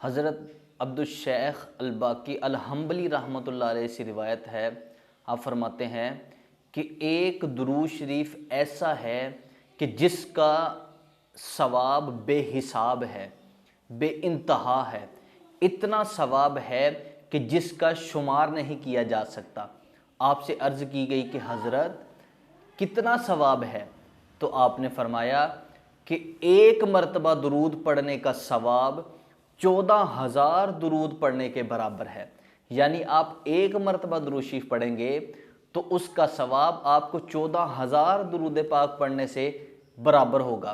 हज़रत अब्दुल-शेख अल-बाकी अल-हम्बली रहमतुल्लाह अलैह से रिवायत है। आप फरमाते हैं कि एक दुरूद शरीफ ऐसा है कि जिसका सवाब बेहिसाब है, बेइंतहा है। इतना सवाब है कि जिसका शुमार नहीं किया जा सकता। आपसे अर्ज़ की गई कि हज़रत कितना सवाब है, तो आपने फरमाया कि एक मरतबा दुरूद पढ़ने का सवाब 14,000 दुरूद पढ़ने के बराबर है। यानी आप एक मरतबा दुरूद शरीफ पढ़ेंगे तो उसका सवाब आपको 14,000 दुरूद पाक पढ़ने से बराबर होगा।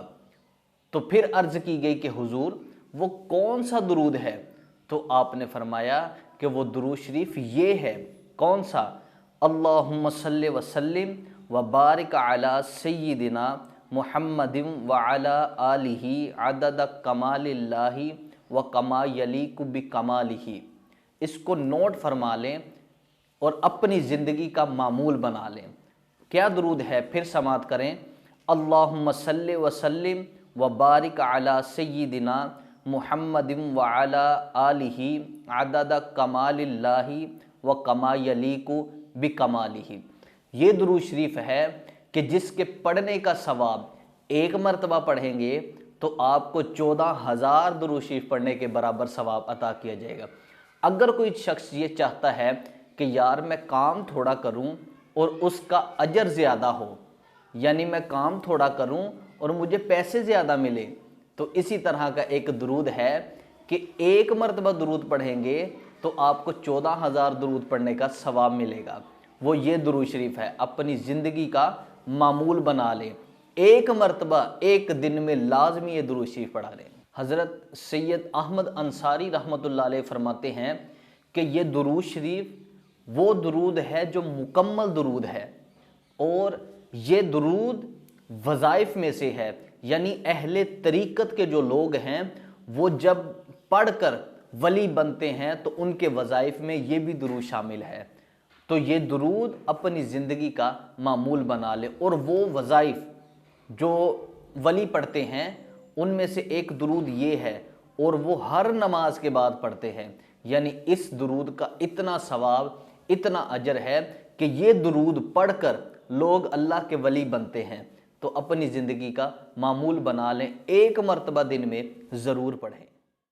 तो फिर अर्ज़ की गई कि हुजूर वो कौन सा दुरूद है, तो आपने फरमाया कि वो दुरूद शरीफ ये है। कौन सा? अल्लाहुम्मा सल्लि व सल्लिम व बारिक अला सय्यिदिना मुहम्मदिन व अला आलिही अदद कमालिल्लाहि व कमा यलीकु बि कमालिही। इसको नोट फरमा लें और अपनी ज़िंदगी का मामूल बना लें। क्या दुरूद है? फिर समात करें। अल्लाहुम्मा सल्लि व सल्लिम व बारिक अला सय्यिदिना मुहम्मदिन व अला आलिही अदद कमालिल्लाहि व कमा यलीकु बि कमालिही। ये दुरूद शरीफ है कि जिसके पढ़ने का सवाब एक मरतबा पढ़ेंगे तो आपको 14,000 दुरूद शरीफ पढ़ने के बराबर सवाब अता किया जाएगा। अगर कोई शख्स ये चाहता है कि यार मैं काम थोड़ा करूं और उसका अजर ज़्यादा हो, यानी मैं काम थोड़ा करूं और मुझे पैसे ज़्यादा मिले, तो इसी तरह का एक दुरूद है कि एक मरतबा दुरूद पढ़ेंगे तो आपको 14,000 दुरूद पढ़ने का सवाब मिलेगा। वो ये दुरूद शरीफ है। अपनी ज़िंदगी का मामूल बना लें, एक मरतबा एक दिन में लाजमी ये दुरूद शरीफ पढ़ा लें। हज़रत सैयद अहमद अंसारी रहमतुल्लाह अलैह फरमाते हैं कि ये दुरूद शरीफ वो दुरूद है जो मुकम्मल दुरूद है, और ये दुरूद वज़ाइफ में से है। यानी अहले तरीक़त के जो लोग हैं वो जब पढ़कर वली बनते हैं तो उनके वज़ाइफ में ये भी दुरूद शामिल है। तो ये दुरूद अपनी ज़िंदगी का मामूल बना ले। और वो वज़ाइफ जो वली पढ़ते हैं उनमें से एक दुरूद ये है, और वो हर नमाज के बाद पढ़ते हैं। यानी इस दुरूद का इतना सवाब, इतना अजर है कि ये दुरूद पढ़कर लोग अल्लाह के वली बनते हैं। तो अपनी ज़िंदगी का मामूल बना लें, एक मरतबा दिन में ज़रूर पढ़ें।